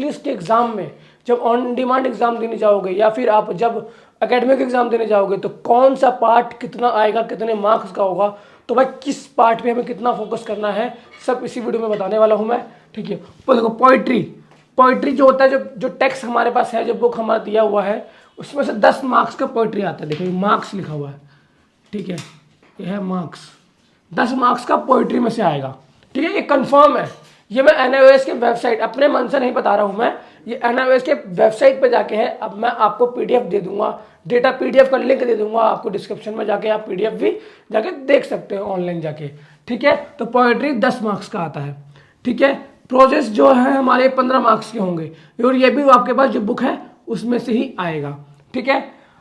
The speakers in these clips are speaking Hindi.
लिस्ट के एग्जाम में जब ऑन डिमांड एग्जाम देने जाओगे या फिर आप जब एकेडमिक एग्जाम देने जाओगे तो कौन सा पार्ट कितना आएगा, कितने मार्क्स का होगा, तो भाई किस पार्ट पे हमें कितना फोकस करना है, सब इसी वीडियो में बताने वाला हूं मैं। ठीक है, तो देखो पोइट्री जो होता है, जो टेक्स्ट हमारे पास है, जो बुक हमारा दिया हुआ है, उसमें से 10 मार्क्स का पोइट्री आता है। देखो ये मार्क्स लिखा हुआ है, ठीक है, ये है मार्क्स, 10 मार्क्स का पोइट्री में से आएगा। ठीक है, ये कंफर्म है। ये मैं NIOS के वेबसाइट, अपने मन से नहीं बता रहा हूं मैं, ये NIOS के वेबसाइट पे जाके है। अब मैं आपको PDF दे दूंगा, डेटा PDF का लिंक दे दूंगा आपको डिस्क्रिप्शन में, जाके आप PDF भी जाके देख सकते हो ऑनलाइन जाके। ठीक है, तो पोइट्री 10 मार्क्स का आता है। ठीक है, प्रोजेस जो है हमारे 15 मार्क्स के होंगे, और ये भी आपके पास जो बुक है उसमें से ही आएगा। ठीक है,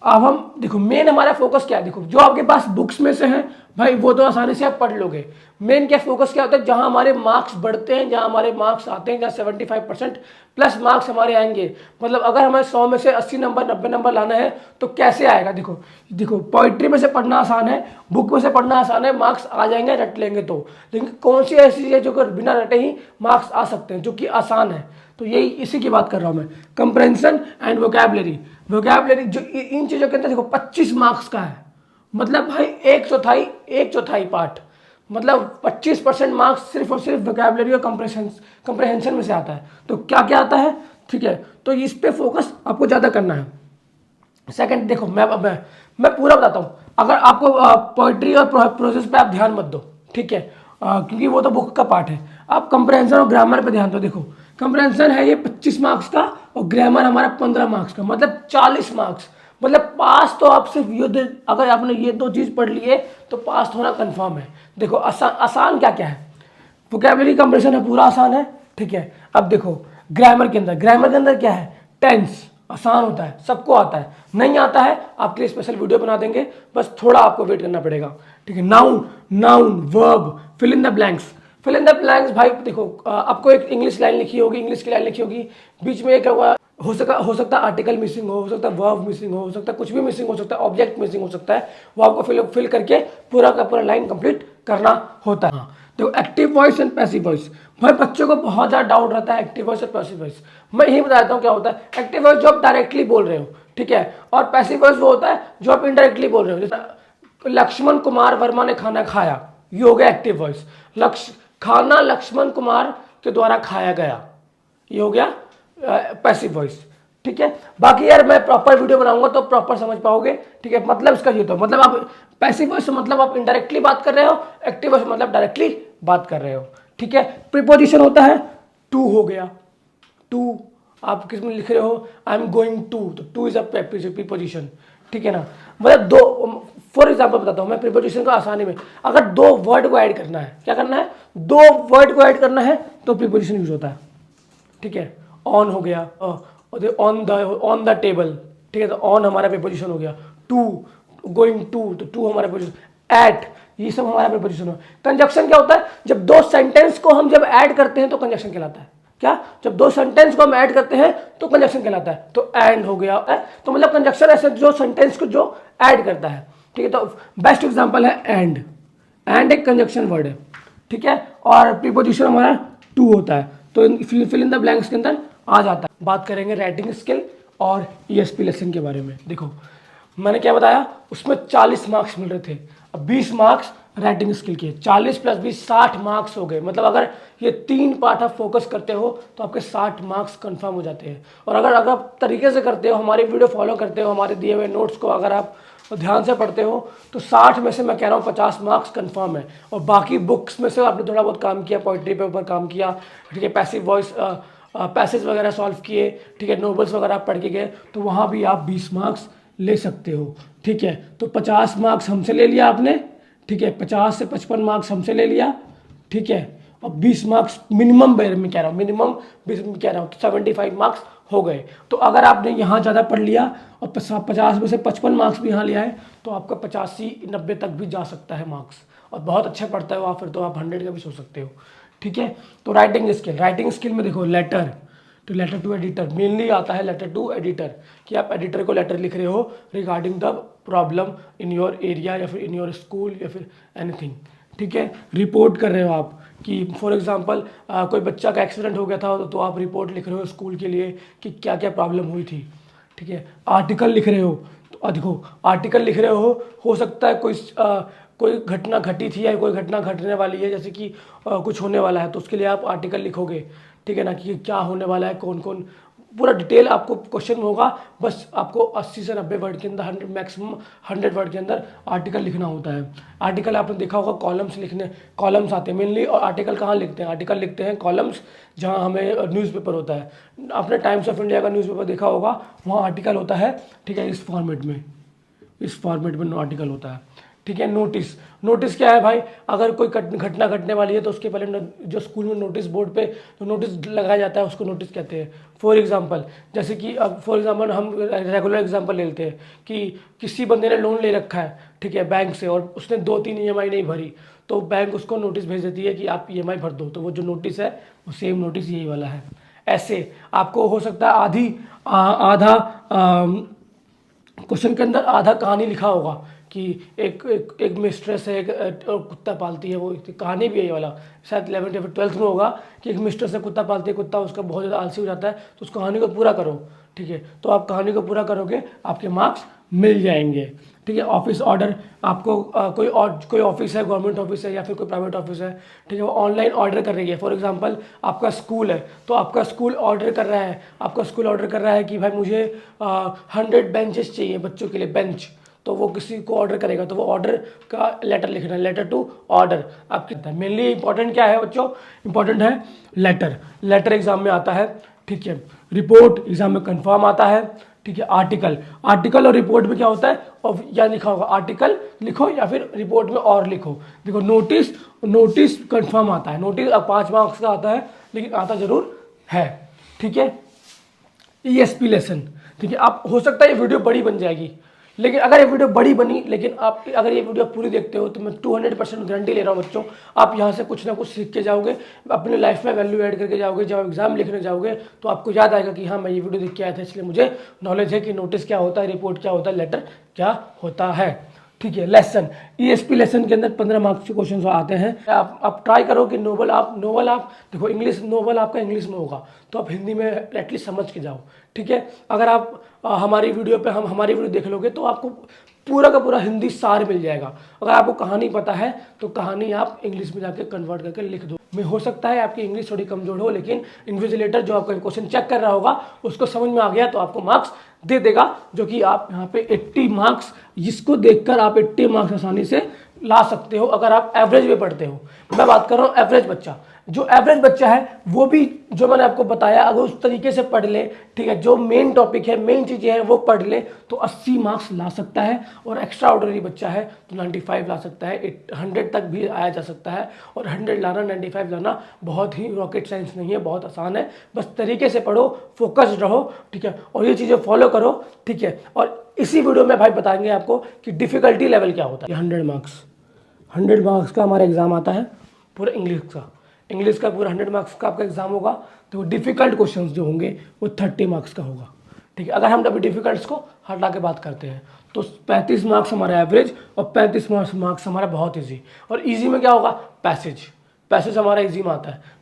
अब हम देखो मेन हमारा फोकस क्या है। देखो जो आपके पास बुक्स में से है भाई वो तो आसानी से आप पढ़ लोगे। मेन क्या फोकस क्या होता है, जहां हमारे मार्क्स बढ़ते हैं, जहां हमारे मार्क्स आते हैं, जहां 75% प्लस मार्क्स हमारे आएंगे, मतलब अगर हमें 100 में से 80 नंबर 90 नंबर लाना है तो कैसे आएगा। देखो पोइट्री में से पढ़ना आसान है, बुक में से पढ़ना आसान है, मार्क्स आ जाएंगे रट लेंगे तो। लेकिन कौन सी ऐसी चीज़ है जो बिना रटे ही मार्क्स आ सकते हैं, जो कि आसान है, तो यही इसी की बात कर रहा हूं मैं। कंप्रेंशन एंड वोकैबुलरी जो इन चीज़ों के अंदर देखो 25 मार्क्स का है, मतलब भाई एक चौथाई पार्ट, मतलब 25% मार्क्स सिर्फ और सिर्फ वोकैबुलरी और कंप्रहेंशन में से आता है। तो क्या क्या आता है, ठीक है, तो इस पे फोकस आपको ज़्यादा करना है। सेकंड देखो मैं पूरा बताता हूँ। अगर आपको पोइट्री और प्रोसेस पे आप ध्यान मत दो, ठीक है, क्योंकि वो तो बुक का पार्ट है। आप कंप्रहेंशन और ग्रामर पे ध्यान दो। देखो कंप्रहेंशन है ये 25 मार्क्स का और ग्रामर हमारा 15 मार्क्स का, मतलब 40 मार्क्स। मतलब पास तो आप सिर्फ ये अगर आपने ये 2 चीज़ पढ़ लिए तो पास होना कंफर्म है। देखो आसान क्या क्या है, वोकैबुलरी कंप्रेशन है पूरा आसान है। ठीक है, अब देखो ग्रामर के अंदर क्या है, टेंस आसान होता है, सबको आता है। नहीं आता है आपके लिए स्पेशल वीडियो बना देंगे, बस थोड़ा आपको वेट करना पड़ेगा। ठीक है, noun verb, fill in the blanks भाई देखो आपको एक इंग्लिश की लाइन लिखी होगी, बीच में एक हो सकता है आर्टिकल मिसिंग हो सकता है वर्ब मिसिंग हो सकता है कुछ भी मिसिंग हो सकता है, ऑब्जेक्ट मिसिंग हो सकता है, वो आपको फिल करके पूरा का पूरा लाइन कंप्लीट करना होता है। देखो active voice and passive voice, भाई बच्चों को बहुत ज़्यादा डाउट रहता है एक्टिव वॉइस और पैसिव वॉइस। मैं यही बताता हूँ क्या होता है। एक्टिव वॉइस जो आप डायरेक्टली बोल रहे हो, ठीक है, और पैसिव वॉइस वो होता है जो आप इनडायरेक्टली बोल रहे हो। जैसे लक्ष्मण कुमार वर्मा ने खाना खाया, ये हो गया एक्टिव वॉइस। खाना लक्ष्मण कुमार के द्वारा खाया गया, ये हो गया पैसिव वॉइस। ठीक है, बाकी यार मैं प्रॉपर वीडियो बनाऊंगा तो प्रॉपर समझ पाओगे। ठीक है, मतलब इसका ये तो मतलब आप पैसिव वॉइस मतलब आप इनडायरेक्टली बात कर रहे हो, एक्टिव वॉइस मतलब डायरेक्टली बात कर रहे हो। ठीक है, प्रीपोजिशन होता है टू, हो गया टू, आप किस में लिख रहे हो आई एम गोइंग टू, तो टू इज अ प्रीपोजिशन। ठीक है ना, मतलब दो, फॉर एग्जाम्पल बताता हूं मैं प्रीपोजिशन का आसानी में। अगर 2 वर्ड को ऐड करना है, क्या करना है, 2 वर्ड को ऐड करना है तो प्रीपोजिशन यूज होता है। ठीक है, ऑन हो गया, ऑन द टेबल, ठीक है, तो ऑन हमारा प्रीपोजिशन हो गया। टू, गोइंग टू, तो टू हमारा प्रीपोजिशन। एट, ये सब हमारा प्रीपोजिशन हो। कंजक्शन क्या होता है, जब 2 सेंटेंस को हम जब ऐड करते हैं तो कंजक्शन कहलाता है। क्या, जब 2 सेंटेंस को हम ऐड करते हैं तो कंजक्शन कहलाता है। तो एंड हो गया, तो मतलब कंजक्शन ऐसे जो सेंटेंस को जो ऐड करता है। ठीक है, तो बेस्ट एग्जांपल है एंड एक कंजक्शन वर्ड है। ठीक है, और प्रीपोजिशन हमारा टू होता है, तो फिल इन द ब्लैंक्स के अंदर आ जाता है। बात करेंगे राइटिंग स्किल और ESP लेसन के बारे में। देखो मैंने क्या बताया, उसमें 40 मार्क्स मिल रहे थे, अब 20 मार्क्स राइटिंग स्किल के, 40 प्लस 20 60 मार्क्स हो गए। मतलब अगर ये 3 पार्ट आप फोकस करते हो तो आपके 60 मार्क्स कंफर्म हो जाते हैं। और अगर आप तरीके से करते हो, हमारी वीडियो फॉलो करते हो, हमारे दिए हुए नोट्स को अगर आप ध्यान से पढ़ते हो तो 60 में से मैं कह रहा हूँ 50 मार्क्स कंफर्म है। और बाकी बुक्स में से आपने थोड़ा बहुत काम किया, पोइट्री पे ऊपर काम किया, ठीक है, पैसिव वॉइस पैसेज वगैरह सॉल्व किए, ठीक है, नोवेल्स वगैरह आप पढ़ के गए, तो वहाँ भी आप 20 मार्क्स ले सकते हो। ठीक है, तो 50 मार्क्स हमसे ले लिया आपने, ठीक है, 50 से 55 मार्क्स हमसे ले लिया, ठीक है, और 20 मार्क्स मिनिमम में कह रहा हूँ, मिनिमम 20 में कह रहा हूँ, तो 75 मार्क्स हो गए। तो अगर आपने यहाँ ज़्यादा पढ़ लिया और 50 में से 55 मार्क्स भी यहाँ लिया है तो आपका 85-90 तक भी जा सकता है मार्क्स, और बहुत अच्छा पढ़ता है वहाँ, फिर तो आप 100 का भी सोच सकते हो। ठीक है, तो राइटिंग स्किल में देखो लेटर टू एडिटर मेनली आता है, लेटर टू एडिटर, कि आप एडिटर को लेटर लिख रहे हो regarding the problem in your area या फिर इन योर स्कूल या फिर एनीथिंग। ठीक है, रिपोर्ट कर रहे हो आप, कि फॉर एग्जांपल कोई बच्चा का एक्सीडेंट हो गया था तो आप रिपोर्ट लिख रहे हो स्कूल के लिए कि क्या क्या प्रॉब्लम हुई थी, ठीक है। आर्टिकल लिख रहे हो तो देखो आर्टिकल लिख रहे हो सकता है कोई घटना घटी थी या कोई घटना घटने वाली है, जैसे कि कुछ होने वाला है तो उसके लिए आप आर्टिकल लिखोगे, ठीक है ना, कि क्या होने वाला है, कौन कौन, पूरा डिटेल आपको क्वेश्चन में होगा। बस आपको 80 से 90 वर्ड के अंदर 100 मैक्सिमम 100 वर्ड के अंदर आर्टिकल लिखना होता है। आर्टिकल आपने देखा होगा कॉलम्स लिखने, कॉलम्स आते हैं मेनली। और आर्टिकल कहाँ लिखते हैं? आर्टिकल लिखते हैं कॉलम्स, जहाँ हमें न्यूज़पेपर होता है। आपने टाइम्स ऑफ इंडिया का न्यूज़पेपर देखा होगा, वहाँ आर्टिकल होता है, ठीक है, इस फॉर्मेट में आर्टिकल होता है, ठीक है। नोटिस क्या है भाई? अगर कोई घटना घटने वाली है तो उसके पहले जो स्कूल में नोटिस बोर्ड पे जो नोटिस लगाया जाता है उसको नोटिस कहते हैं। फॉर एग्जांपल, जैसे कि अब फॉर एग्जांपल हम रेगुलर एग्जांपल ले लेते हैं कि किसी बंदे ने लोन ले रखा है, ठीक है, बैंक से, और उसने 2-3 EMI नहीं भरी, तो बैंक उसको नोटिस भेज देती है कि आप EMI भर दो। तो वो जो नोटिस है वो सेम नोटिस यही वाला है। ऐसे आपको हो सकता है आधा क्वेश्चन के अंदर आधा कहानी लिखा होगा कि एक मिस्ट्रेस है, एक कुत्ता पालती है, वो कहानी भी यही वाला शायद 11th या 12th में होगा कि एक मिस्ट्रेस है, कुत्ता पालती है, कुत्ता उसका बहुत ज़्यादा आलसी हो जाता है, तो उस कहानी को पूरा करो, ठीक है। तो आप कहानी को पूरा करोगे, आपके मार्क्स मिल जाएंगे, ठीक है। ऑफिस ऑर्डर, आपको कोई ऑफिस है, गवर्नमेंट ऑफिस है या फिर कोई प्राइवेट ऑफिस है, ठीक है, वो ऑनलाइन ऑर्डर कर रही है। फॉर एग्जांपल आपका स्कूल है, तो आपका स्कूल ऑर्डर कर रहा है कि भाई मुझे 100 बेंचेस चाहिए बच्चों के लिए, बेंच। तो वो किसी को ऑर्डर करेगा तो वो ऑर्डर का लेटर लिखना है, लेटर टू ऑर्डर आपकी। मेनली इंपॉर्टेंट क्या है बच्चों? इंपॉर्टेंट है लेटर एग्जाम में आता है, ठीक है। रिपोर्ट एग्जाम में कंफर्म आता है, ठीक है। आर्टिकल और रिपोर्ट में क्या होता है? और या लिखा होगा आर्टिकल लिखो या फिर रिपोर्ट में और लिखो। देखो नोटिस कंफर्म आता है, नोटिस अब 5 मार्क्स का आता है लेकिन आता जरूर है, ठीक है। ESP लेसन, ठीक है। आप हो सकता है ये वीडियो बड़ी बन जाएगी, लेकिन अगर ये वीडियो बड़ी बनी, लेकिन आप अगर ये वीडियो पूरी देखते हो तो मैं 200% गारंटी ले रहा हूँ बच्चों, आप यहाँ से कुछ ना कुछ सीख के जाओगे, अपने लाइफ में वैल्यू ऐड करके जाओगे। जब एग्जाम लिखने जाओगे तो आपको याद आएगा कि हाँ मैं ये वीडियो देख के आया था, इसलिए मुझे नॉलेज है कि नोटिस क्या होता है, रिपोर्ट क्या होता है, लेटर क्या होता है, ठीक है। लेसन, ESP लेसन के अंदर 15 मार्क्स के क्वेश्चन आते हैं। आप ट्राई करो कि नोवेल आप देखो इंग्लिश नोवेल आपका इंग्लिश में होगा तो आप हिंदी में एटलीस्ट समझ के जाओ, ठीक है। अगर आप हमारी वीडियो देख लोगे तो आपको पूरा का पूरा हिंदी सार मिल जाएगा। अगर आपको कहानी पता है तो कहानी आप इंग्लिश में जाके कन्वर्ट करके लिख दो। में हो सकता है आपकी इंग्लिश थोड़ी कमजोर हो, लेकिन इन्विजिलेटर जो आपका क्वेश्चन चेक कर रहा होगा उसको समझ में आ गया तो आपको मार्क्स दे देगा, जो कि आप यहाँ पे 80 मार्क्स, जिसको देखकर आप 80 मार्क्स आसानी से ला सकते हो अगर आप एवरेज में पढ़ते हो। मैं बात कर रहा हूँ एवरेज बच्चा, जो एवरेज बच्चा है वो भी जो मैंने आपको बताया अगर उस तरीके से पढ़ ले, ठीक है, जो मेन टॉपिक है, मेन चीज़ें हैं वो पढ़ ले तो 80 मार्क्स ला सकता है। और एक्स्ट्रा ऑर्डिनरी बच्चा है तो 95 ला सकता है, 100 तक भी आया जा सकता है। और 100 लाना, 95 लाना बहुत ही रॉकेट साइंस नहीं है, बहुत आसान है। बस तरीके से पढ़ो, फोकस्ड रहो, ठीक है, और ये चीज़ें फॉलो करो, ठीक है। और इसी वीडियो में भाई बताएंगे आपको कि डिफिकल्टी लेवल क्या होता है। 100 मार्क्स का हमारा एग्जाम आता है पूरा इंग्लिश का पूरा 100 मार्क्स का आपका एग्जाम होगा। तो डिफिकल्ट क्वेश्चंस जो होंगे वो 30 मार्क्स का होगा, ठीक है। अगर हम अभी डिफिकल्ट्स को हटा के बात करते हैं तो 35 मार्क्स हमारा एवरेज और 35 मार्क्स हमारा बहुत ईजी। और ईजी में क्या होगा? पैसेज हमारा ईजी में आता है।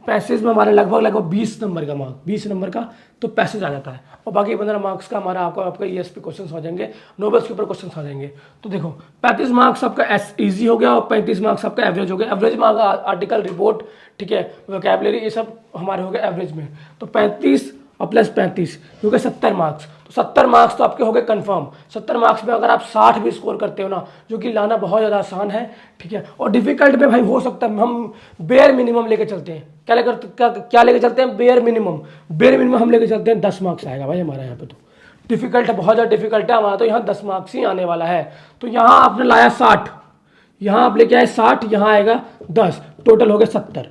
पैसेज में हमारा लगभग 20 नंबर का तो पैसेज आ जाता है। और बाकी 15 मार्क्स का हमारा आपका ESP क्वेश्चन आ जाएंगे, नोबल्स के ऊपर क्वेश्चन आ जाएंगे। तो देखो 35 मार्क्स आपका ईजी हो गया और 35 मार्क्स आपका एवरेज हो गया। एवरेज में आर्टिकल, रिपोर्ट, ठीक है, वोकैबुलरी, ये सब हमारे हो गए एवरेज में। तो 35 और प्लस 35 क्योंकि 70 मार्क्स, तो 70 मार्क्स तो आपके हो गए कन्फर्म। 70 मार्क्स में अगर आप 60 भी स्कोर करते हो ना, जो कि लाना बहुत ज़्यादा आसान है, ठीक है। और डिफिकल्ट में भाई हो सकता है हम बेयर मिनिमम लेके चलते हैं। क्या लेके चलते हैं? बेयर मिनिमम हम लेके चलते हैं 10 मार्क्स आएगा भाई हमारा यहाँ पे। तो डिफिकल्ट है, बहुत ज़्यादा डिफिकल्ट है हमारा, तो यहाँ 10 मार्क्स ही आने वाला है। तो यहाँ आपने लाया 60, यहाँ आप लेके आए 60, यहाँ आएगा 10, टोटल हो गया 70,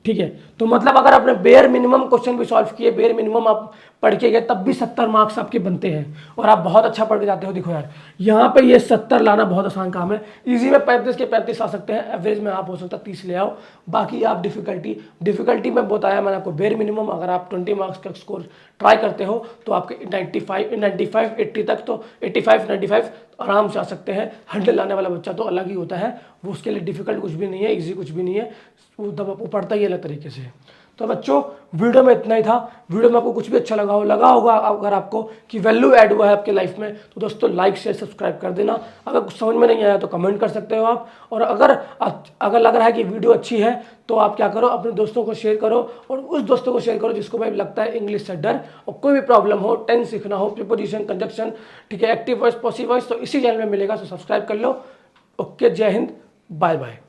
ठीक है। तो मतलब अगर आपने बेयर मिनिमम क्वेश्चन भी सॉल्व किए, बेयर मिनिमम आप पढ़ के गए, तब भी 70 मार्क्स आपके बनते हैं और आप बहुत अच्छा पढ़ के जाते हो। देखो यार यहाँ पे ये 70 लाना बहुत आसान काम है। इजी में 35 के 35 आ सकते हैं, एवरेज में आप हो सकता है 30 ले आओ। बाकी आप डिफिकल्टी में बताया मैंने आपको, बेयर मिनिमम अगर आप 20 मार्क्स का स्कोर ट्राई करते हो तो आपके 95 80 तक, तो 85 95 आराम से आ सकते हैं। 100 लाने वाला बच्चा तो अलग ही होता है, वो उसके लिए डिफिकल्ट कुछ भी नहीं है, ईजी कुछ भी नहीं है, वो पढ़ता ही अलग तरीके से। तो बच्चों वीडियो में इतना ही था। वीडियो में आपको कुछ भी अच्छा लगा होगा अगर आपको कि वैल्यू ऐड हुआ है आपके लाइफ में, तो दोस्तों लाइक शेयर सब्सक्राइब कर देना। अगर कुछ समझ में नहीं आया तो कमेंट कर सकते हो आप। और अगर लग रहा है कि वीडियो अच्छी है तो आप क्या करो, अपने दोस्तों को शेयर करो, और उस दोस्तों को शेयर करो जिसको भाई लगता है इंग्लिश से डर और कोई भी प्रॉब्लम हो, टेंस सीखना हो, प्रीपोजिशन, कंजक्शन, ठीक है, एक्टिव वॉइस, पॉसिव वॉइस, तो इसी चैनल में मिलेगा। तो सब्सक्राइब कर लो। ओके, जय हिंद, बाय बाय।